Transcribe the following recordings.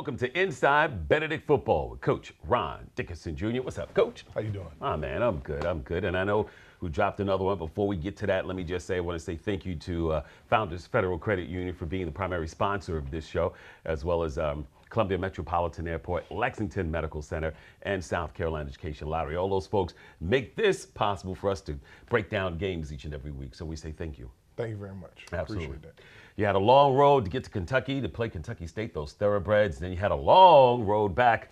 Welcome to Inside Benedict Football with Coach Ron Dickerson Jr. What's up, Coach? How you doing? Ah, man, I'm good. And I know who dropped another one. Before we get to that, let me just say I want to say thank you to Founders Federal Credit Union for being the primary sponsor of this show, as well as Columbia Metropolitan Airport, Lexington Medical Center, and South Carolina Education Lottery. All those folks make this possible for us to break down games each and every week. So we say thank you. Thank you very much. Absolutely. Appreciate that. You had a long road to get to Kentucky to play Kentucky State, those thoroughbreds. Then you had a long road back.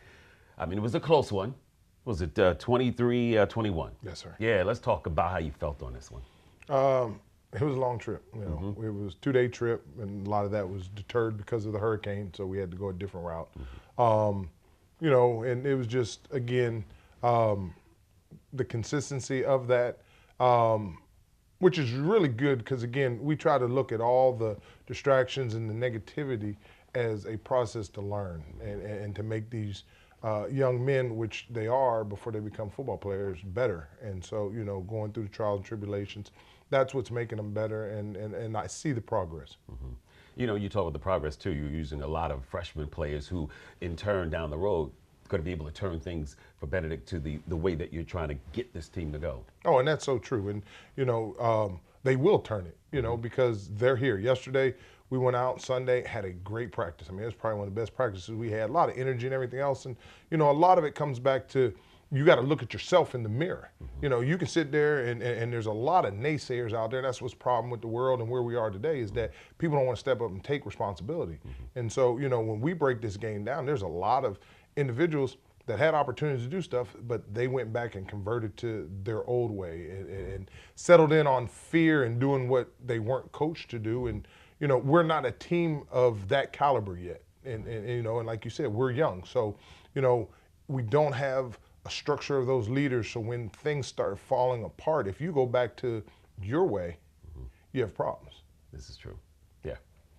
I mean, it was a close one. Was it 23-21? Yes, sir. Yeah, let's talk about how you felt on this one. It was a long trip. It was a 2-day trip, and a lot of that was deterred because of the hurricane, so we had to go a different route. And it was just, again, the consistency of that, which is really good because, again, we try to look at all the distractions and the negativity as a process to learn and to make these young men, which they are before they become football players, better. And so, going through the trials and tribulations, that's what's making them better, and I see the progress. Mm-hmm. You talk about the progress, too. You're using a lot of freshman players who, in turn, down the road, going to be able to turn things for Benedict to the way that you're trying to get this team to go. Oh, and that's so true. And, they will turn it, because they're here. Yesterday, we went out Sunday, had a great practice. I mean, it was probably one of the best practices we had. A lot of energy and everything else. And, a lot of it comes back to you got to look at yourself in the mirror. You can sit there and there's a lot of naysayers out there. And that's what's the problem with the world and where we are today is that people don't want to step up and take responsibility. And so, when we break this game down, there's a lot of individuals that had opportunities to do stuff, but they went back and converted to their old way and settled in on fear and doing what they weren't coached to do. And, we're not a team of that caliber yet. And like you said, we're young. So, we don't have a structure of those leaders. So when things start falling apart, if you go back to your way, you have problems. This is true. Yeah.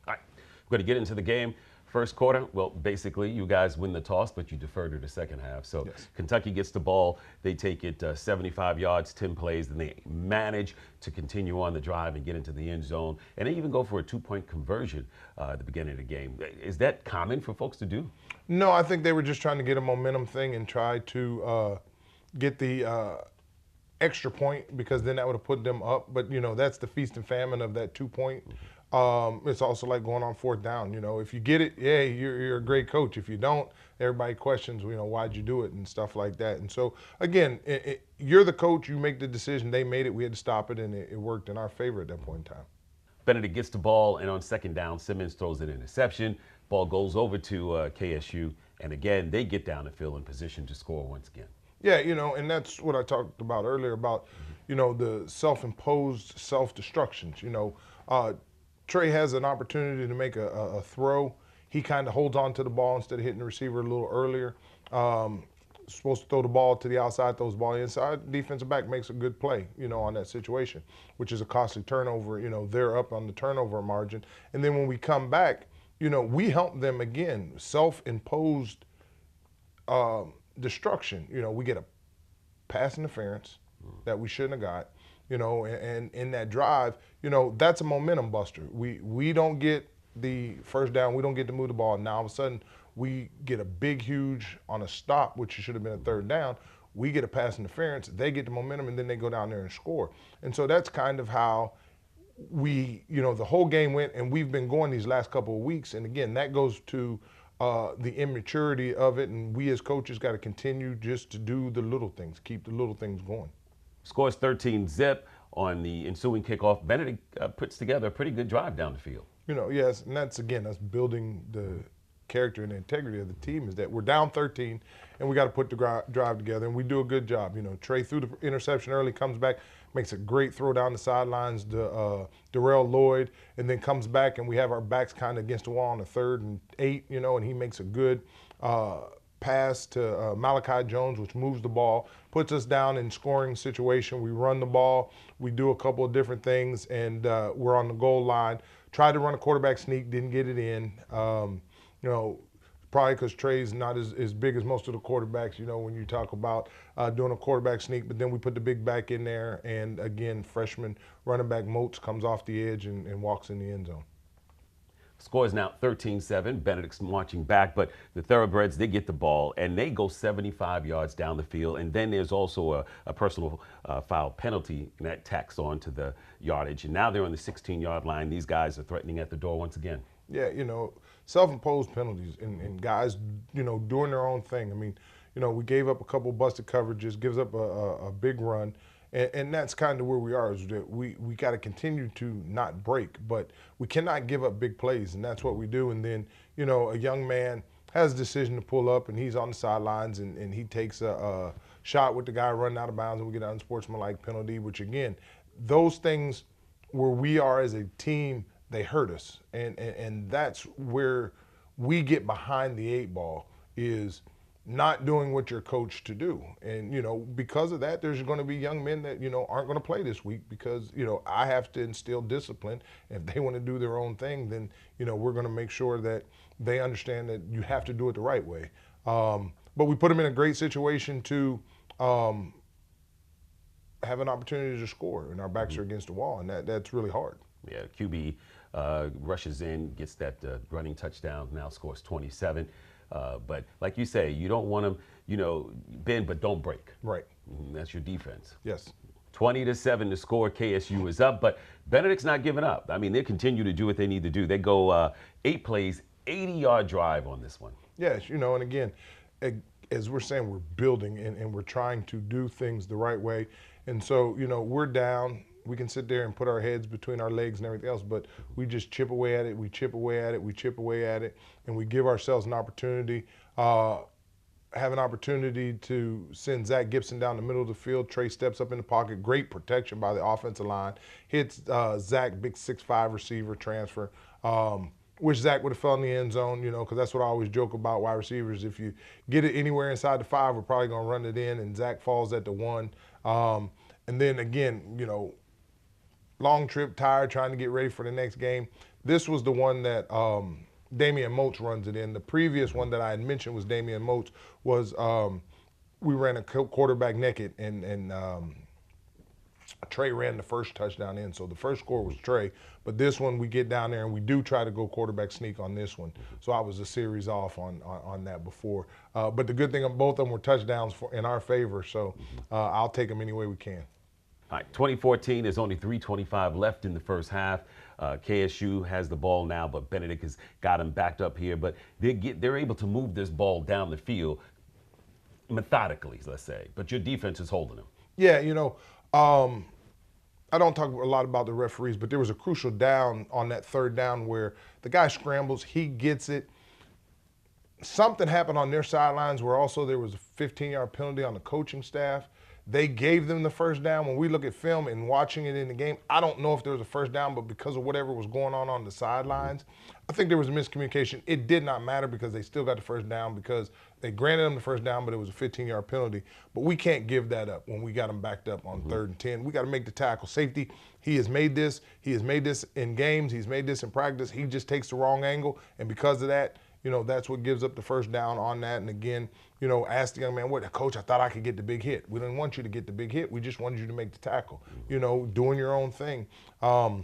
All right. We're going to get into the game. First quarter, well, basically, you guys win the toss, but you defer to the second half. So yes. Kentucky gets the ball. They take it 75 yards, 10 plays, and they manage to continue on the drive and get into the end zone. And they even go for a 2-point conversion at the beginning of the game. Is that common for folks to do? No, I think they were just trying to get a momentum thing and try to get the extra point because then that would have put them up. But, that's the feast and famine of that 2-point. It's also like going on fourth down. If you get it, yeah, you're a great coach. If you don't, everybody questions, why'd you do it and stuff like that. And so, again, you're the coach. You make the decision. They made it. We had to stop it, and it worked in our favor at that point in time. Benedict gets the ball, and on second down, Simmons throws an interception. Ball goes over to KSU, and again, they get down the field in position to score once again. Yeah, and that's what I talked about earlier about, the self-imposed self-destructions. Trey has an opportunity to make a throw. He kind of holds on to the ball instead of hitting the receiver a little earlier. Supposed to throw the ball to the outside, throws the ball inside. Defensive back makes a good play, on that situation, which is a costly turnover. They're up on the turnover margin. And then when we come back, we help them again. Self-imposed destruction. We get a pass interference that we shouldn't have got. And in that drive, that's a momentum buster. We don't get the first down. We don't get to move the ball. Now, all of a sudden, we get a big, huge on a stop, which should have been a third down. We get a pass interference. They get the momentum, and then they go down there and score. And so that's kind of how we, the whole game went, and we've been going these last couple of weeks. And, again, that goes to the immaturity of it, and we as coaches got to continue just to do the little things, keep the little things going. Scores 13-zip on the ensuing kickoff. Benedict puts together a pretty good drive down the field. Yes, and that's building the character and the integrity of the team is that we're down 13 and we got to put the drive together, and we do a good job. Trey threw the interception early, comes back, makes a great throw down the sidelines to Darrell Lloyd, and then comes back, and we have our backs kind of against the wall on a 3rd and 8, and he makes a good pass to Malachi Jones, which moves the ball, puts us down in scoring situation. We run the ball. We do a couple of different things, and we're on the goal line. Tried to run a quarterback sneak, didn't get it in. Probably because Trey's not as big as most of the quarterbacks, when you talk about doing a quarterback sneak. But then we put the big back in there, and again, freshman running back Moats comes off the edge and walks in the end zone. Score is now 13-7. Benedict's marching back, but the Thoroughbreds, they get the ball, and they go 75 yards down the field. And then there's also a personal foul penalty, and that tacks on to the yardage. And now they're on the 16-yard line. These guys are threatening at the door once again. Yeah, self-imposed penalties and guys, doing their own thing. I mean, we gave up a couple busted coverages, gives up a big run. And that's kind of where we are, is that we got to continue to not break, but we cannot give up big plays, and that's what we do. And then, a young man has a decision to pull up, and he's on the sidelines, and he takes a shot with the guy running out of bounds, and we get an unsportsmanlike penalty, which, again, those things where we are as a team, they hurt us. And that's where we get behind the eight ball, is not doing what you're coached to do. And, because of that, there's going to be young men that, aren't going to play this week because, I have to instill discipline. If they want to do their own thing, then, we're going to make sure that they understand that you have to do it the right way. But we put them in a great situation to have an opportunity to score, and our backs are against the wall, and that's really hard. Yeah, QB rushes in, gets that running touchdown, now scores 27. But like you say, you don't want them, bend but don't break. Right. That's your defense. Yes. 20-7 to score. KSU is up, but Benedict's not giving up. I mean, they continue to do what they need to do. They go 8 plays, 80-yard drive on this one. Yes, and again, as we're saying, we're building and we're trying to do things the right way. And so, we're down. We can sit there and put our heads between our legs and everything else, but we just chip away at it, we chip away at it, we chip away at it, and we give ourselves an opportunity, have an opportunity to send Zach Gibson down the middle of the field. Trey steps up in the pocket, great protection by the offensive line, hits Zach, big 6'5" receiver transfer. Wish Zach would have fell in the end zone, because that's what I always joke about wide receivers. If you get it anywhere inside the 5, we're probably going to run it in, and Zach falls at the 1. And then again, long trip, tired, trying to get ready for the next game. This was the one that Damian Moats runs it in. The previous one that I had mentioned was Damian Moats was we ran a quarterback naked, and Trey ran the first touchdown in. So the first score was Trey. But this one, we get down there, and we do try to go quarterback sneak on this one. So I was a series off on that before. But the good thing, both of them were touchdowns in our favor. So I'll take them any way we can. All right, 2014, there's only 3:25 left in the first half. KSU has the ball now, but Benedict has got him backed up here. But they're able to move this ball down the field methodically, let's say. But your defense is holding them. Yeah, I don't talk a lot about the referees, but there was a crucial down on that third down where the guy scrambles, he gets it. Something happened on their sidelines where also there was a 15-yard penalty on the coaching staff. They gave them the first down. When we look at film and watching it in the game, I don't know if there was a first down, but because of whatever was going on the sidelines, I think there was a miscommunication. It did not matter because they still got the first down because they granted them the first down, but it was a 15-yard penalty. But we can't give that up when we got them backed up on 3rd and 10. We got to make the tackle. Safety, he has made this. He has made this in games. He's made this in practice. He just takes the wrong angle, and because of that, that's what gives up the first down on that. And again, ask the young man, what, coach, I thought I could get the big hit. We didn't want you to get the big hit. We just wanted you to make the tackle, doing your own thing. And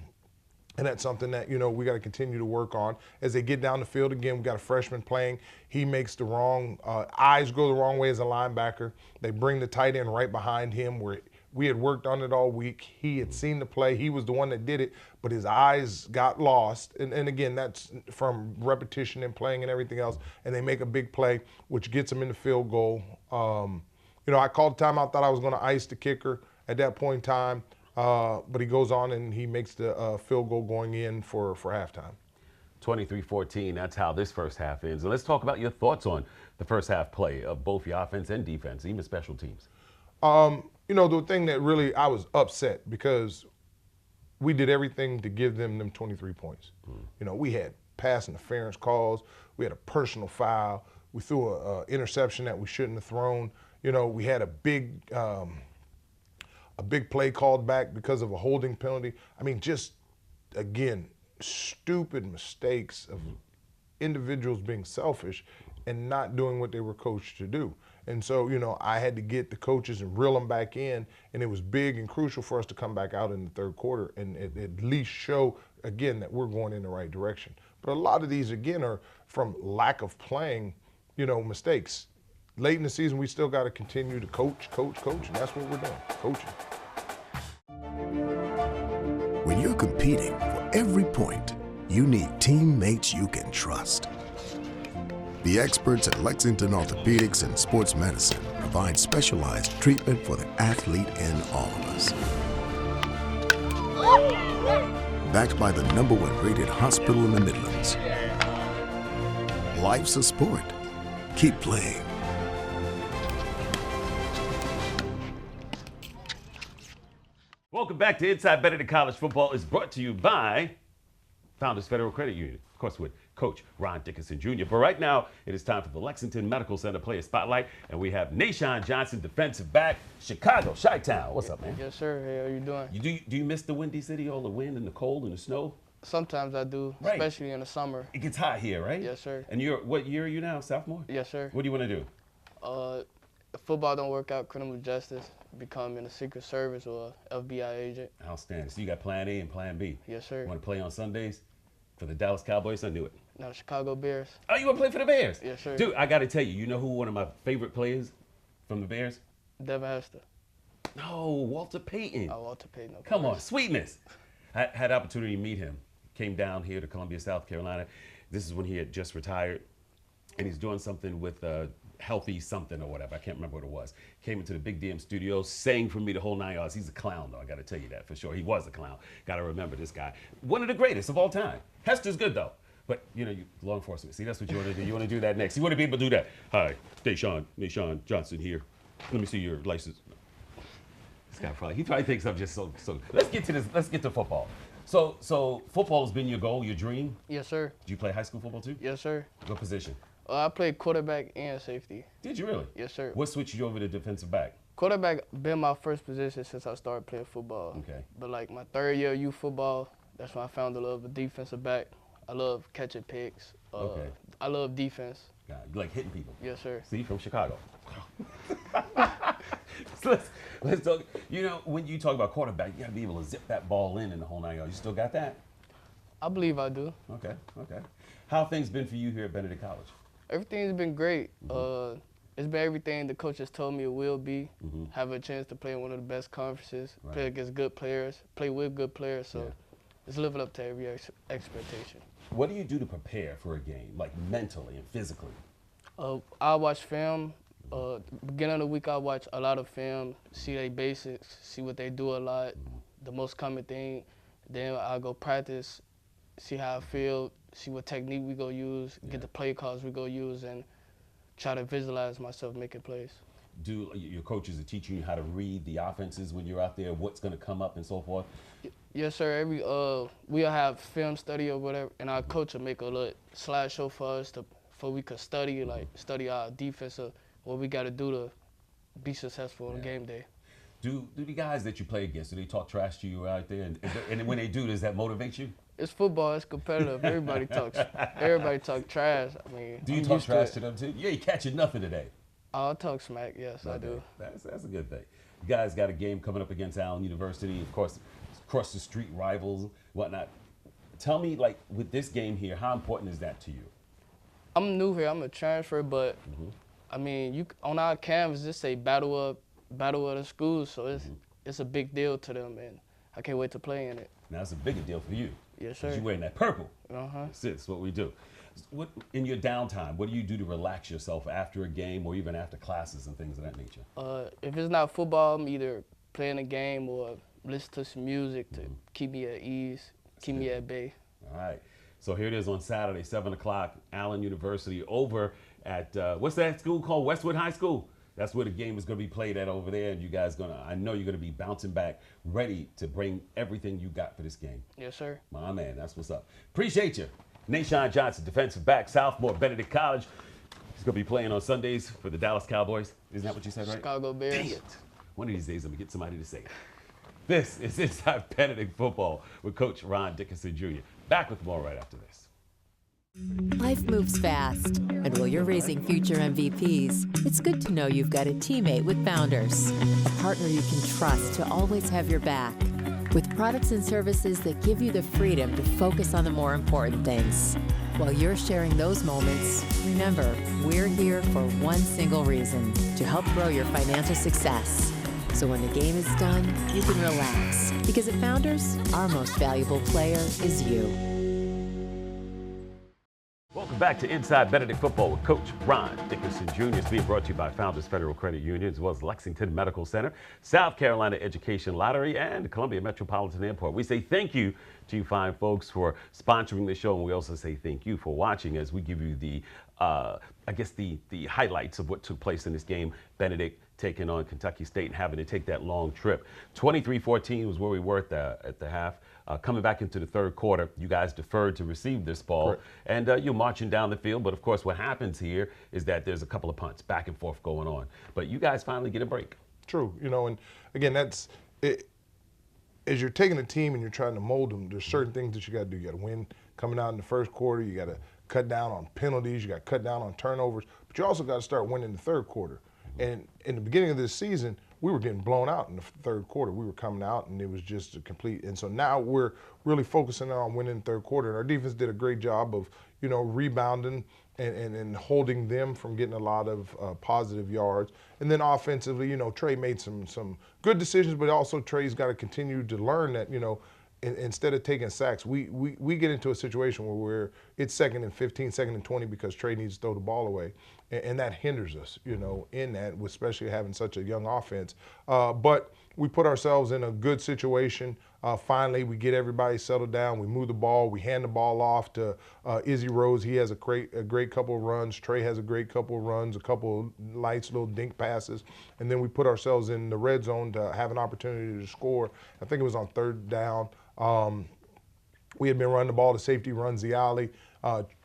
that's something that, we got to continue to work on. As they get down the field, again, we got a freshman playing. He makes the wrong, eyes go the wrong way as a linebacker. They bring the tight end right behind him where we had worked on it all week. He had seen the play. He was the one that did it, but his eyes got lost. And again, that's from repetition and playing and everything else. And they make a big play, which gets them in the field goal. I called timeout, thought I was going to ice the kicker at that point in time. But he goes on and he makes the field goal going in for halftime. 23-14, that's how this first half ends. And let's talk about your thoughts on the first half play of both your offense and defense, even special teams. The thing that really, I was upset because we did everything to give them 23 points. We had pass interference calls. We had a personal foul. We threw an interception that we shouldn't have thrown. We had a big play called back because of a holding penalty. I mean, just, again, stupid mistakes of individuals being selfish and not doing what they were coached to do. And so, I had to get the coaches and reel them back in, and it was big and crucial for us to come back out in the third quarter and at least show, again, that we're going in the right direction. But a lot of these, again, are from lack of playing, mistakes. Late in the season, we still got to continue to coach, and that's what we're doing, coaching. When you're competing for every point, you need teammates you can trust. The experts at Lexington Orthopedics and Sports Medicine provide specialized treatment for the athlete in all of us. Backed by the #1 rated hospital in the Midlands. Life's a sport. Keep playing. Welcome back to Inside Benedict College Football is brought to you by Founders Federal Credit Union, of course, with Coach Ron Dickerson Jr. But right now, it is time for the Lexington Medical Center Player Spotlight, and we have Nashawn Johnson, defensive back, Chicago, Chi-Town. What's up, man? Yes, sir. Hey, how you doing? Do you miss the Windy City, all the wind and the cold and the snow? Sometimes I do, Right. especially in the summer. It gets hot here, right? Yes, sir. And what year are you now, sophomore? Yes, sir. What do you want to do? If football don't work out, criminal justice, become in the Secret Service or FBI agent. Outstanding. So you got plan A and plan B. Yes, sir. You want to play on Sundays for the Dallas Cowboys? I knew it. Now, Chicago Bears. Oh, you want to play for the Bears? Yes, sir. Dude, I got to tell you, you know who one of my favorite players from the Bears? Devin Hester. No, Walter Payton. I want to pay no. Come on, sweetness. I had the opportunity to meet him. Came down here to Columbia, South Carolina. This is when he had just retired. And he's doing something with Healthy something or whatever. I can't remember what it was. Came into the Big DM studio, sang for me the whole 9 yards. He's a clown, though. I got to tell you that for sure. He was a clown. Got to remember this guy. One of the greatest of all time. Hester's good, though. But, you law enforcement. See, that's what you want to do. You want to do that next. You want to be able to do that. Hi, Nashawn Johnson here. Let me see your license. This guy he probably thinks I'm just so. Let's get to this. Let's get to football. So football has been your goal, your dream? Yes, sir. Did you play high school football, too? Yes, sir. What position? I played quarterback and safety. Did you really? Yes, sir. What switched you over to defensive back? Quarterback been my first position since I started playing football. Okay. But like my third year of youth football, that's when I found the love of defensive back. I love catching picks. Okay. I love defense. God, you like hitting people. Yes, sir. See, from Chicago. So let's talk. When you talk about quarterback, you got to be able to zip that ball in the whole 9 yards. You still got that? I believe I do. Okay. How have things been for you here at Benedict College? Everything's been great. It's been everything the coaches told me it will be. Have a chance to play in one of the best conferences, Right. play against good players, play with good players. So Yeah. it's living up to every expectation. What do you do to prepare for a game, like mentally and physically? I watch film. Beginning of the week, I watch a lot of film, see their basics, see what they do a lot, the most common thing. Then I go practice, see how I feel, see what technique we go use, get the play calls we go use, and try to visualize myself making plays. Do your coaches are teaching you how to read the offenses when you're out there, what's going to come up and so forth? Yes, sir. We'll have film study or whatever, and our coach will make a little slideshow for us for we could study, study our defense, what we got to do to be successful on game day. Do the guys that you play against, do they talk trash to you out there? And when they do, does that motivate you? It's football. It's competitive. Everybody talks trash. I mean, Do you I'm talk used trash to to them too? You ain't catching nothing today. I'll talk smack. Yes, I do. That's a good thing. You guys got a game coming up against Allen University, of course, across the street rivals, whatnot. Tell me, with this game here, how important is that to you? I'm new here. I'm a transfer, but I mean, on our canvas, just say battle of the schools, so it's a big deal to them, and I can't wait to play in it. Now, it's a bigger deal for you. Yes, 'Cause sir. you're wearing that purple. Uh-huh. That's what we do. In your downtime, what do you do to relax yourself after a game or even after classes and things of that nature? If it's not football, I'm either playing a game or listen to some music to keep me at ease, keep me at bay. All right. So here it is on Saturday, 7 o'clock, Allen University over at, what's that school called? Westwood High School. That's where the game is going to be played at over there. And you guys I know you're going to be bouncing back, ready to bring everything you got for this game. Yes, sir. My man, that's what's up. Appreciate you. Nashawn Johnson, defensive back, sophomore, Benedict College. He's going to be playing on Sundays for the Dallas Cowboys. Isn't that what you said, right? Chicago Bears. Dang it. One of these days, I'm going to get somebody to say it. This is Inside Benedict Football with Coach Ron Dickerson Jr. Back with more right after this. Life moves fast, and while you're raising future MVPs, it's good to know you've got a teammate with Founders, a partner you can trust to always have your back. with products and services that give you the freedom to focus on the more important things. While you're sharing those moments, remember, we're here for one single reason, to help grow your financial success. So when the game is done, you can relax. Because at Founders, our most valuable player is you. Welcome back to Inside Benedict Football with Coach Ron Dickerson Jr. It's being brought to you by Founders Federal Credit Union, as well as Lexington Medical Center, South Carolina Education Lottery, and Columbia Metropolitan Airport. We say thank you to you fine folks for sponsoring the show, and we also say thank you for watching as we give you the, the highlights of what took place in this game. Benedict taking on Kentucky State and having to take that long trip. 23-14 was where we were at the half. Coming back into the third quarter, you guys deferred to receive this ball. Correct. And you're marching down the field. But, of course, what happens here is that there's a couple of punts back and forth going on. But you guys finally get a break. True. And again, that's it. As you're taking a team and you're trying to mold them, there's certain things that you got to do. You got to win coming out in the first quarter. You got to cut down on penalties. You got to cut down on turnovers. But you also got to start winning the third quarter. And in the beginning of this season, we were getting blown out in the third quarter. We were coming out, and it was just a complete. And so now we're really focusing on winning the third quarter. And our defense did a great job of, rebounding and holding them from getting a lot of positive yards. And then offensively, Trey made some good decisions, but also Trey's got to continue to learn that, instead of taking sacks, we get into a situation where it's 2nd and 15, 2nd and 20 because Trey needs to throw the ball away. And that hinders us, in that, especially having such a young offense. But we put ourselves in a good situation. Finally, we get everybody settled down. We move the ball. We hand the ball off to Izzy Rose. He has a great couple of runs. Trey has a great couple of runs, a couple of lights, little dink passes. And then we put ourselves in the red zone to have an opportunity to score. I think it was on 3rd down. We had been running the ball. The safety runs the alley.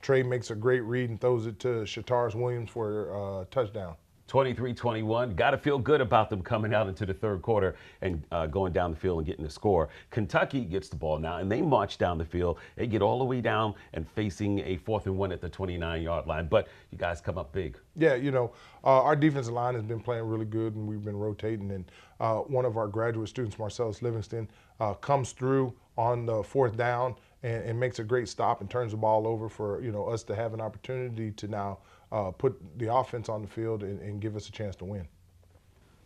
Trey makes a great read and throws it to Shataris Williams for a touchdown. 23-21. Got to feel good about them coming out into the third quarter and going down the field and getting the score. Kentucky gets the ball now, and they march down the field. They get all the way down and facing a 4th and 1 at the 29-yard line. But you guys come up big. Yeah, our defensive line has been playing really good, and we've been rotating. And one of our graduate students, Marcellus Livingston, comes through on the 4th down and makes a great stop and turns the ball over for us to have an opportunity to now put the offense on the field and give us a chance to win.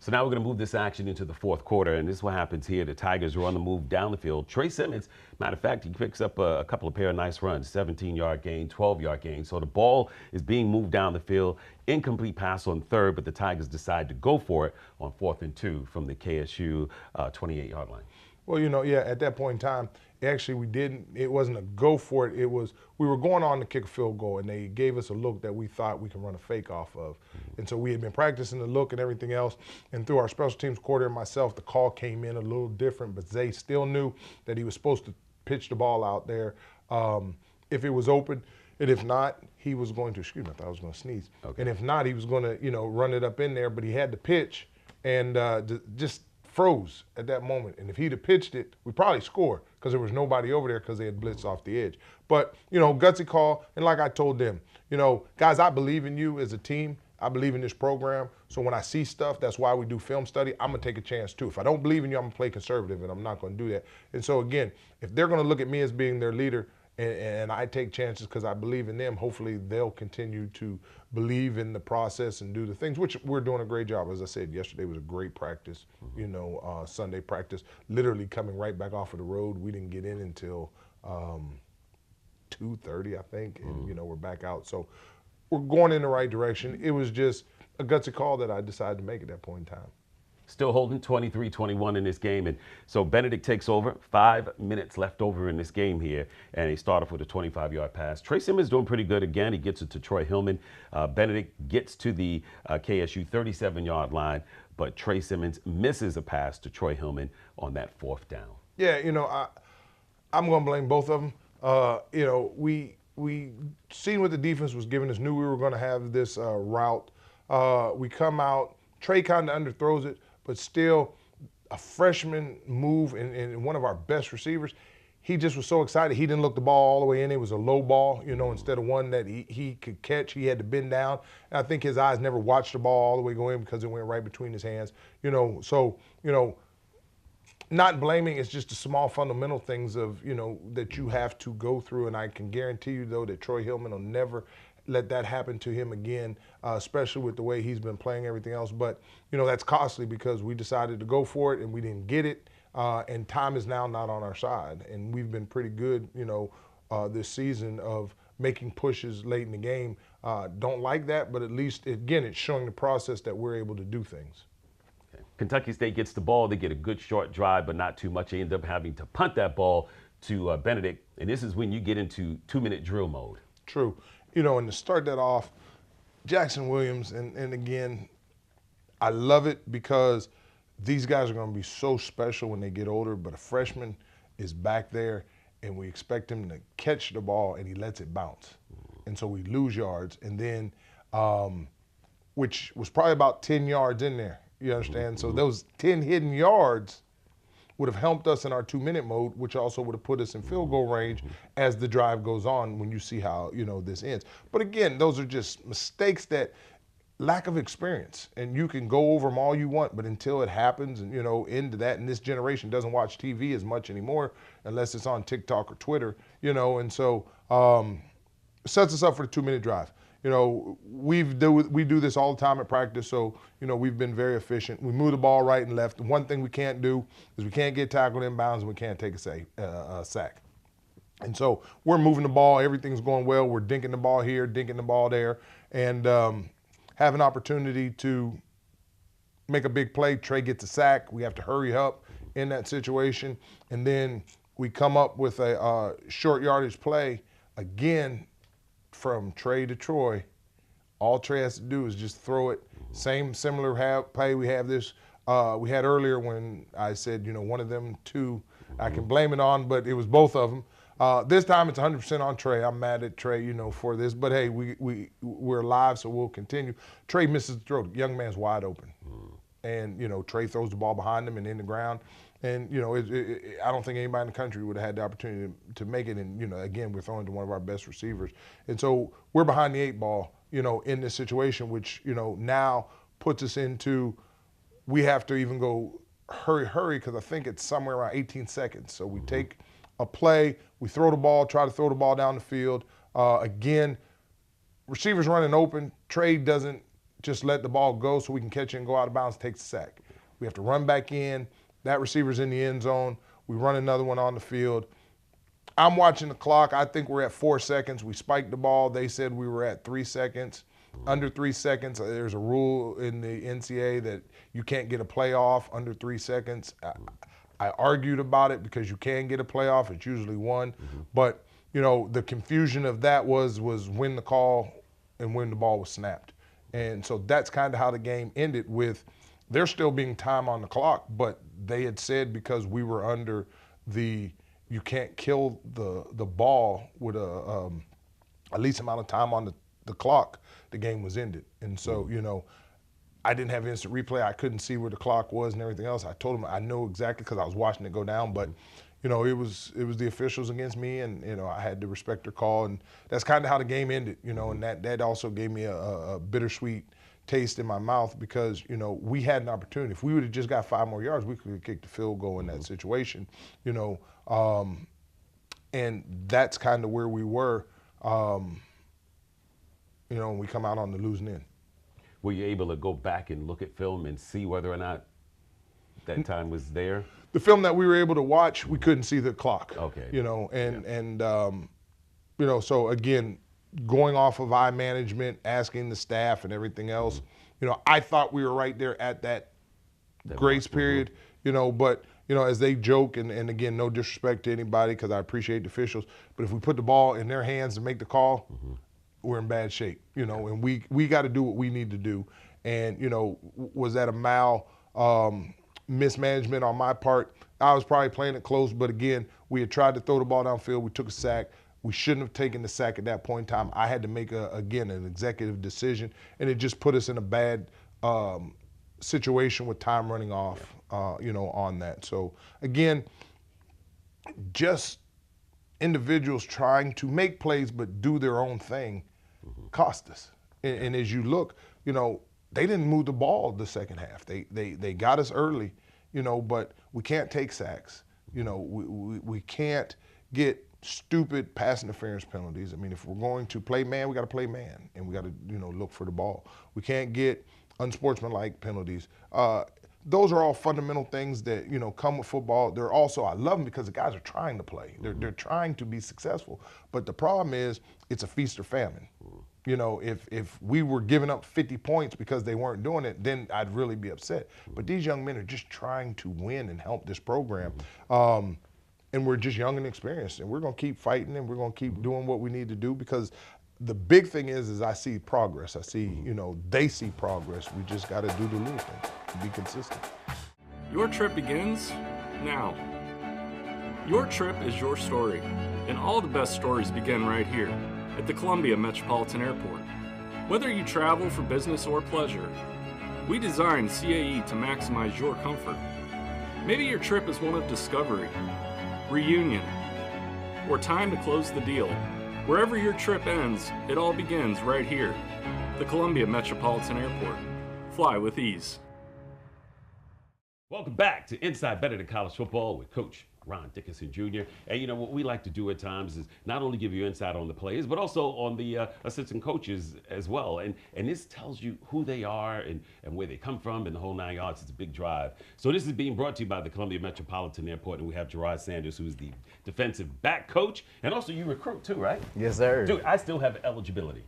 So now we're going to move this action into the fourth quarter, and this is what happens here. The Tigers are on the move down the field. Trey Simmons, matter of fact, he picks up a couple of pair of nice runs, 17-yard gain, 12-yard gain. So the ball is being moved down the field. Incomplete pass on 3rd, but the Tigers decide to go for it on 4th and 2 from the KSU 28-yard line. Well, at that point in time, actually it wasn't a go for it. It was, we were going on to kick a field goal, and they gave us a look that we thought we could run a fake off of. And so we had been practicing the look and everything else. And through our special teams coordinator and myself, the call came in a little different, but Zay still knew that he was supposed to pitch the ball out there if it was open. And if not, he was going to, excuse me, I thought I was going to sneeze. Okay. And if not, he was going to, run it up in there, but he had to pitch and just froze at that moment. And if he'd have pitched it, we probably scored because there was nobody over there because they had blitzed off the edge. But, gutsy call. And like I told them, guys, I believe in you as a team. I believe in this program. So when I see stuff, that's why we do film study. I'm going to take a chance too. If I don't believe in you, I'm going to play conservative, and I'm not going to do that. And so again, if they're going to look at me as being their leader and I take chances because I believe in them, hopefully they'll continue to believe in the process and do the things, which we're doing a great job. As I said, yesterday was a great practice, Sunday practice, literally coming right back off of the road. We didn't get in until 2:30, I think, and, we're back out. So we're going in the right direction. It was just a gutsy call that I decided to make at that point in time. Still holding 23-21 in this game. And so Benedict takes over, 5 minutes left over in this game here, and he started off with a 25-yard pass. Trey Simmons doing pretty good again. He gets it to Troy Hillman. Benedict gets to the KSU 37-yard line, but Trey Simmons misses a pass to Troy Hillman on that 4th down. Yeah, I'm going to blame both of them. We seen what the defense was giving us, knew we were going to have this route. We come out, Trey kind of underthrows it, but still a freshman move and one of our best receivers. He just was so excited. He didn't look the ball all the way in. It was a low ball, instead of one that he could catch. He had to bend down. And I think his eyes never watched the ball all the way go in because it went right between his hands. not blaming, it's just the small fundamental things of, that you have to go through. And I can guarantee you, though, that Troy Hillman will never let that happen to him again, especially with the way he's been playing everything else. But, that's costly because we decided to go for it and we didn't get it. And time is now not on our side. And we've been pretty good, this season of making pushes late in the game. Don't like that, but at least, again, it's showing the process that we're able to do things. Kentucky State gets the ball. They get a good short drive, but not too much. They end up having to punt that ball to Benedict. And this is when you get into 2-minute drill mode. True. And to start that off, Jackson Williams, and again, I love it because these guys are going to be so special when they get older, but a freshman is back there, and we expect him to catch the ball, and he lets it bounce. And so we lose yards. And then, which was probably about 10 yards in there. You understand? So those 10 hidden yards would have helped us in our 2-minute mode, which also would have put us in field goal range as the drive goes on when you see how, this ends. But again, those are just mistakes that lack of experience. And you can go over them all you want, but until it happens and, into that, and this generation doesn't watch TV as much anymore unless it's on TikTok or Twitter, and so sets us up for the 2-minute drive. We do this all the time at practice, so, we've been very efficient. We move the ball right and left. The one thing we can't do is we can't get tackled inbounds and we can't take a sack. And so we're moving the ball. Everything's going well. We're dinking the ball here, dinking the ball there, and have an opportunity to make a big play. Trey gets a sack. We have to hurry up in that situation. And then we come up with a short yardage play again. From Trey to Troy, all Trey has to do is just throw it. Similar play we had earlier when I said, one of them two I can blame it on, but it was both of them. This time it's 100% on Trey. I'm mad at Trey, for this, but hey, we're alive, so we'll continue. Trey misses the throw. The young man's wide open, and Trey throws the ball behind him and in the ground. And, I don't think anybody in the country would have had the opportunity to make it. And, again, we're throwing to one of our best receivers. And so we're behind the 8 ball, in this situation, which, now puts us into, we have to even go hurry, because I think it's somewhere around 18 seconds. So we take a play, we throw the ball, try to throw the ball down the field. Again, receivers running open. Trey doesn't just let the ball go so we can catch it and go out of bounds, takes the sack. We have to run back in. That receiver's in the end zone. We run another one on the field. I'm watching the clock. I think we're at 4 seconds. We spiked the ball. They said we were at 3 seconds. Under 3 seconds, there's a rule in the NCAA that you can't get a playoff under 3 seconds. I argued about it because you can get a playoff. It's usually 1. But, the confusion of that was when the call and when the ball was snapped. And so that's kind of how the game ended with there still being time on the clock, but they had said because we were under you can't kill the ball with a least amount of time on the clock, the game was ended. And so, I didn't have instant replay. I couldn't see where the clock was and everything else. I told them I know exactly because I was watching it go down, but it was the officials against me, and I had to respect their call, and that's kind of how the game ended. And that also gave me a bittersweet taste in my mouth because, we had an opportunity. If we would have just got 5 more yards, we could have kicked the field goal in that situation, and that's kind of where we were, when we come out on the losing end. Were you able to go back and look at film and see whether or not that time was there? The film that we were able to watch, we couldn't see the clock. Okay. So again, going off of eye management, asking the staff and everything else, I thought we were right there at that grace period, but, as they joke, and again, no disrespect to anybody because I appreciate the officials, but if we put the ball in their hands to make the call, we're in bad shape, and we got to do what we need to do. And, was that a mismanagement on my part? I was probably playing it close, but again, we had tried to throw the ball downfield. We took a sack. We shouldn't have taken the sack at that point in time. I had to make, an executive decision, and it just put us in a bad situation with time running off, on that. So, again, just individuals trying to make plays but do their own thing cost us. And as you look, they didn't move the ball the second half. They got us early, but we can't take sacks. We can't get stupid pass interference penalties. I mean, if we're going to play man, we got to play man, and we got to, look for the ball. We can't get unsportsmanlike penalties. Those are all fundamental things that, come with football. They're also, I love them because the guys are trying to play. They're trying to be successful. But the problem is, it's a feast or famine. If we were giving up 50 points because they weren't doing it, then I'd really be upset. But these young men are just trying to win and help this program. And we're just young and experienced, and we're going to keep fighting, and we're going to keep doing what we need to do, because the big thing is I see progress. I see, they see progress. We just got to do the little things and be consistent. Your trip begins now. Your trip is your story, and all the best stories begin right here at the Columbia Metropolitan Airport. Whether you travel for business or pleasure, we designed CAE to maximize your comfort. Maybe your trip is one of discovery, reunion, or time to close the deal. Wherever your trip ends, it all begins right here, the Columbia Metropolitan Airport. Fly with ease. Welcome back to Inside Benedict College Football with Coach Ron Dickerson Jr. And what we like to do at times is not only give you insight on the players, but also on the assistant coaches as well. And this tells you who they are and where they come from and the whole 9 yards. It's a big drive. So this is being brought to you by the Columbia Metropolitan Airport, and we have Gerard Sanders, who's the defensive back coach, and also you recruit too, right? Yes, sir. Dude, I still have eligibility.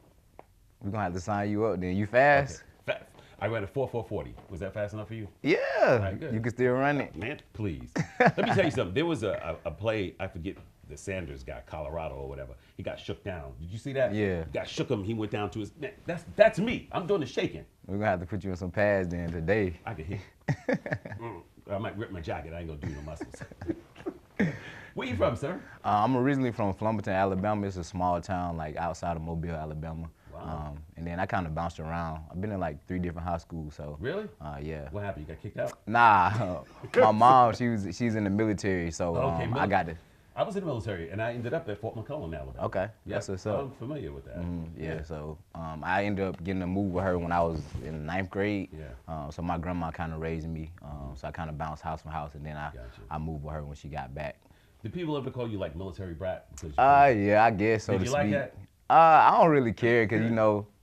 We're going to have to sign you up then. You fast? Okay. I ran a 4.440. Was that fast enough for you? Yeah. Right, good. You can still run it. Man, please. Let me tell you something. There was a play, I forget the Sanders guy, Colorado or whatever. He got shook down. Did you see that? Yeah. He got shook him. He went down to his. Man, that's me. I'm doing the shaking. We're going to have to put you in some pads then today. I can hit. I might rip my jacket. I ain't going to do no muscles. Where you from, sir? I'm originally from Flumpton, Alabama. It's a small town like outside of Mobile, Alabama. Wow. And then I kind of bounced around. I've been in like 3 different high schools. So. Really? Yeah. What happened? You got kicked out? Nah. My mom, she's in the military, so Okay, I got to. I was in the military, and I ended up at Fort McClellan, Alabama. Okay, Yep. that's what's up. I'm familiar with that. Yeah, so I ended up getting to move with her when I was in 9th grade. Yeah. So my grandma kind of raised me. So I kind of bounced house from house, and then Gotcha. I moved with her when she got back. Did people ever call you like military brat? Because Yeah, I guess so Did to you speak. like that? I don't really care because,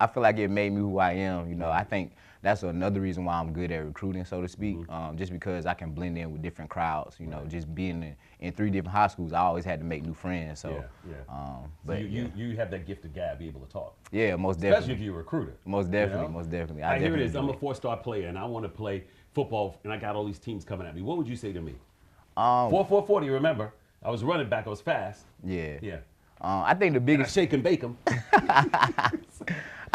I feel like it made me who I am. I think that's another reason why I'm good at recruiting, so to speak, just because I can blend in with different crowds. Just being in 3 different high schools, I always had to make new friends. So, yeah. But So you have that gift of gab, be able to talk. yeah, most Especially definitely. if you're a recruiter. Most definitely, you know? most definitely. Here it definitely is. do I'm a it. 4-star player, and I want to play football, and I got all these teams coming at me. What would you say to me? 4.40, remember? I was running back. I was fast. Yeah. Yeah. I think the And I biggest shake and bake them.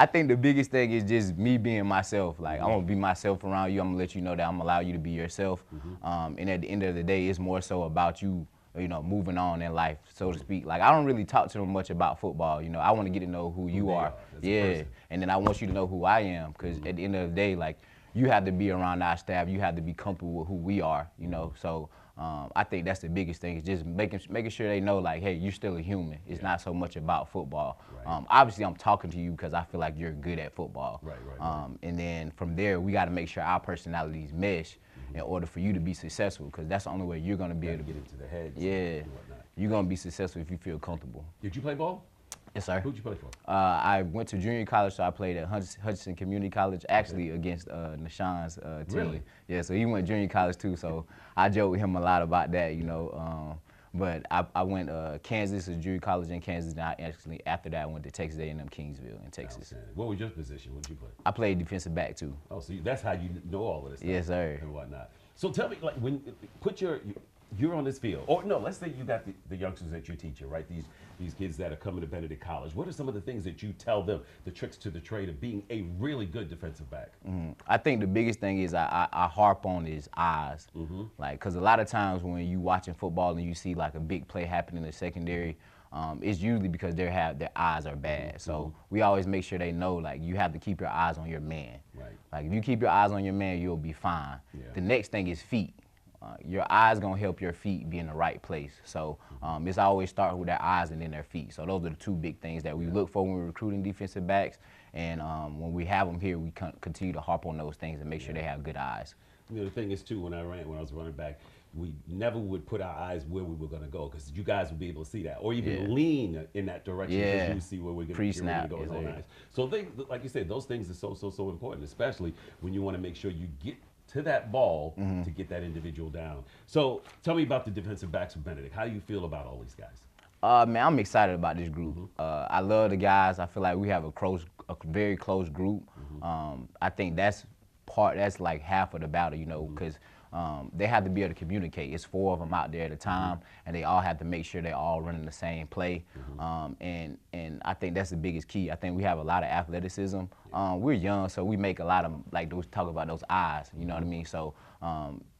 I think the biggest thing is just me being myself. Like, I'm gonna be myself around you. I'm gonna let you know that I'm gonna allow you to be yourself. And at the end of the day, it's more so about you, moving on in life, so to speak. Like, I don't really talk to them much about football. I want to get to know who you are. as a Yeah. person. And then I want you to know who I am, because at the end of the day, like, you have to be around our staff. You have to be comfortable with who we are. So. I think that's the biggest thing, is just making sure they know, like, hey, you're still a human. It's not so much about football. Right. Obviously, I'm talking to you because I feel like you're good at football. Right. And then from there, we got to make sure our personalities mesh in order for you to be successful, because that's the only way you're going to be able to Get into the heads. Yeah, And whatnot. you're going to be successful if you feel comfortable. Did you play ball? Yes, sir. Who'd you play for? I went to junior college, so I played at Hutchinson Community College, actually against Nashawn's team. Really? Yeah, so he went junior college too, so I joke with him a lot about that, But I went Kansas, to junior college in Kansas, and actually after that I went to Texas A&M Kingsville in Texas. Outstanding. What was your position? What did you play? I played defensive back too. Oh, so that's how you know all of this stuff. Yes, sir. And whatnot. So tell me, like, when you're on this field, or no, let's say you got the youngsters that you're teaching, right? These kids that are coming to Benedict College. What are some of the things that you tell them, the tricks to the trade of being a really good defensive back? I think the biggest thing is I harp on is eyes. Like, because a lot of times when you watching football and you see like a big play happen in the secondary, it's usually because their eyes are bad. So we always make sure they know, like, you have to keep your eyes on your man. Right. Like, if you keep your eyes on your man, you'll be fine. Yeah. The next thing is feet. Your eyes gonna help your feet be in the right place. So it's always start with their eyes and then their feet. So those are the 2 big things that we look for when we're recruiting defensive backs. And when we have them here, we continue to harp on those things and make sure they have good eyes. You know, the thing is too, when I was running back, we never would put our eyes where we were going to go because you guys would be able to see that, or even lean in that direction because you see where we're going to go. So things like you said, those things are so important, especially when you want to make sure you get to that ball to get that individual down. So tell me about the defensive backs with Benedict. How do you feel about all these guys? Man, I'm excited about this group. I love the guys. I feel like we have a very close group. I think that's like half of the battle, you know, because they have to be able to communicate. It's 4 of them out there at a time, and they all have to make sure they're all running the same play. And I think that's the biggest key. I think we have a lot of athleticism. We're young, so we make a lot of, like, talk about those eyes, you know what I mean? So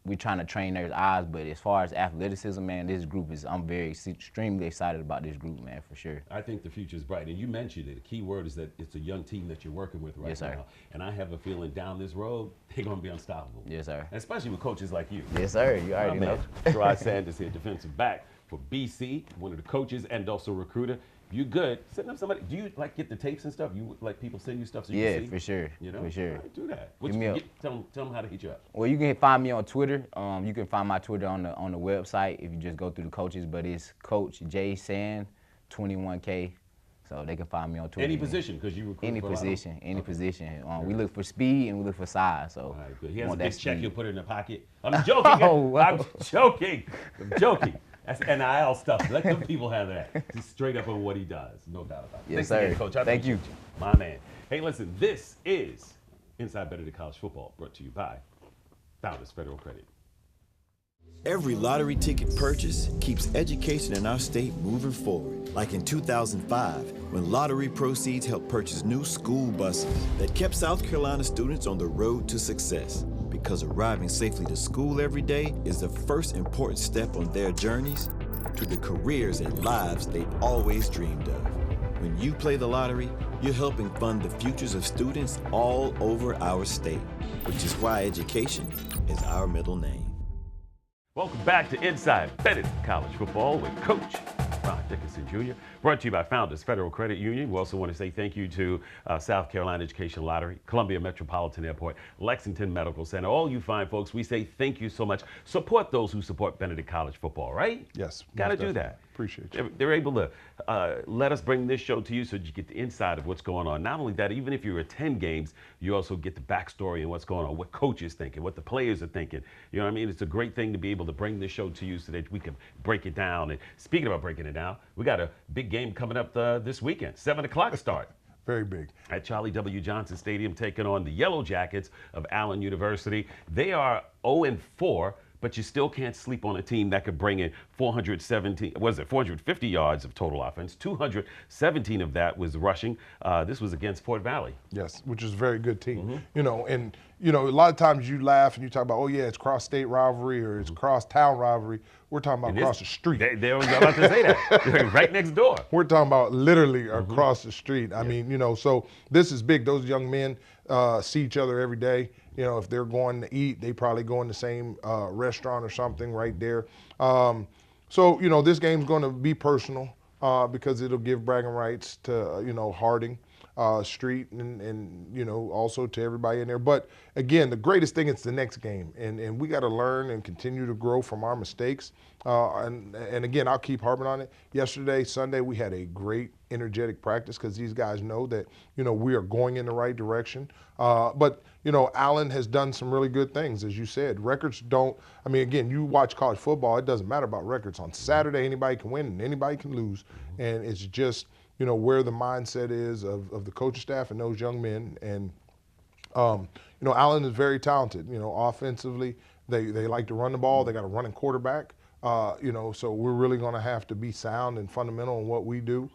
we're trying to train their eyes, but as far as athleticism, man, this group I'm extremely excited about this group, man, for sure. I think the future is bright. And you mentioned it. The key word is that it's a young team that you're working with right now. And I have a feeling down this road, they're going to be unstoppable. Yes, sir. Especially with coaches like you. Yes, sir. You already know. Gerard Sanders here, defensive back for BC, one of the coaches and also recruiter. You good? Send up somebody. Do you like get the tapes and stuff? You like people send you stuff so you can see? Yeah, for sure. You know, for sure. Right, do that. Tell them how to hit you up. Well, you can find me on Twitter. You can find my Twitter on the website if you just go through the coaches. But it's Coach J Sand 21K. So they can find me on Twitter. Any position, because you recruit any position. We look for speed and we look for size. So all right, good. He has a big check. You'll put it in the pocket. I'm joking. Wow. I'm joking. That's NIL stuff. Let them people have that. Just straight up on what he does. No doubt about it. Yes, sir. Again, Coach. Thank you. My man. Hey, listen, this is Inside Benedict College Football, brought to you by Founders Federal Credit. Every lottery ticket purchase keeps education in our state moving forward. Like in 2005, when lottery proceeds helped purchase new school buses that kept South Carolina students on the road to success. Because arriving safely to school every day is the first important step on their journeys to the careers and lives they've always dreamed of. When you play the lottery, you're helping fund the futures of students all over our state, which is why education is our middle name. Welcome back to Inside Benedict College Football with Coach Dickerson Jr., brought to you by Founders Federal Credit Union. We also want to say thank you to South Carolina Education Lottery, Columbia Metropolitan Airport, Lexington Medical Center. All you fine folks, we say thank you so much. Support those who support Benedict College Football, right? Yes. Got to do that. Appreciate you. They're able to let us bring this show to you so that you get the inside of what's going on. Not only that, even if you attend games, you also get the backstory and what's going on, what coaches thinking, what the players are thinking. You know what I mean? It's a great thing to be able to bring this show to you so that we can break it down. And speaking about breaking it down, we got a big game coming up this weekend, 7 o'clock start. Very big. At Charlie W. Johnson Stadium, taking on the Yellow Jackets of Allen University. They are 0-4. But you still can't sleep on a team that could bring in 450 yards of total offense. 217 of that was rushing. This was against Fort Valley. Yes, which is a very good team. You know, and you know, a lot of times you laugh and you talk about, oh yeah, it's cross-state rivalry or it's cross-town rivalry. We're talking about across the street. They were about to say that. They're right next door. We're talking about literally across the street. I mean, you know, so this is big. Those young men see each other every day. You know, if they're going to eat, they probably go in the same restaurant or something right there. So, you know, this game's going to be personal because it'll give bragging rights to, you know, Harding Street and, you know, also to everybody in there. But, again, the greatest thing is the next game. And we got to learn and continue to grow from our mistakes. And again, I'll keep harping on it. Yesterday, Sunday, we had a great energetic practice because these guys know that, you know, we are going in the right direction. But, you know, Allen has done some really good things, as you said. Records don't, I mean, again, you watch college football, it doesn't matter about records. On Saturday, anybody can win and anybody can lose. And it's just, you know, where the mindset is of the coaching staff and those young men. And, you know, Allen is very talented. You know, offensively, they like to run the ball. They got a running quarterback. You know, so we're really going to have to be sound and fundamental in what we do.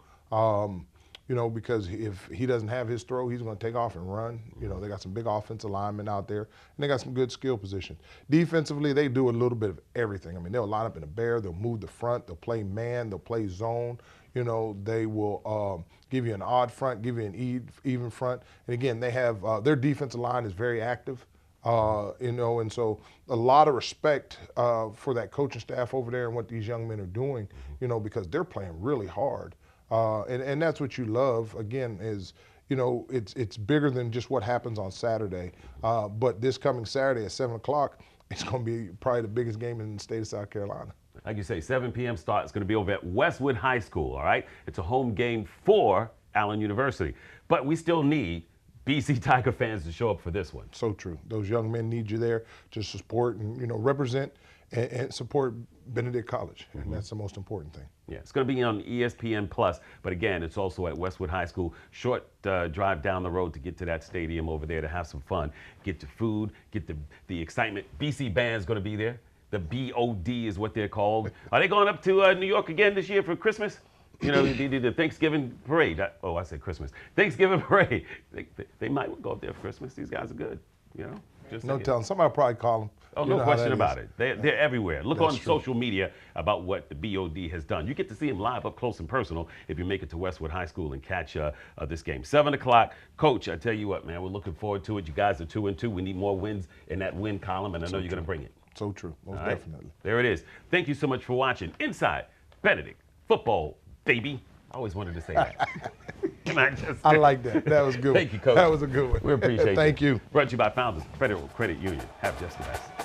You know, because if he doesn't have his throw, he's going to take off and run. You know, they got some big offensive linemen out there, and they got some good skill positions. Defensively, they do a little bit of everything. I mean, they'll line up in a bear, they'll move the front, they'll play man, they'll play zone. You know, they will give you an odd front, give you an even front. And again, they have their defensive line is very active. You know, and so a lot of respect for that coaching staff over there and what these young men are doing. You know, because they're playing really hard. And that's what you love, again, is, you know, it's bigger than just what happens on Saturday. But this coming Saturday at 7 o'clock, it's going to be probably the biggest game in the state of South Carolina. Like you say, 7 p.m. start. It's going to be over at Westwood High School, all right? It's a home game for Allen University. But we still need BC Tiger fans to show up for this one. So true. Those young men need you there to support and, you know, represent and support Benedict College. And that's the most important thing. Yeah, it's going to be on ESPN Plus, but again, it's also at Westwood High School. Short drive down the road to get to that stadium over there to have some fun. Get the food, get the excitement. BC band's going to be there. The BOD is what they're called. Are they going up to New York again this year for Christmas? You know, the Thanksgiving parade. I said Christmas. Thanksgiving parade. They might go up there for Christmas. These guys are good, you know. Just no telling. Somebody will probably call them. Oh, no question about it. They're everywhere. Look on true. social media about what the BOD has done. You get to see them live up close and personal if you make it to Westwood High School and catch this game. 7 o'clock. Coach, I tell you what, man, we're looking forward to it. You guys are 2-2. We need more wins in that win column, and I know you're going to bring it. So true. Most All right? definitely. There it is. Thank you so much for watching Inside Benedict Football, baby. I always wanted to say that. I like that. That was good. Thank you, Coach. That was a good one. We appreciate it. Thank you. Brought to you by Founders Federal Credit Union. Have just the best.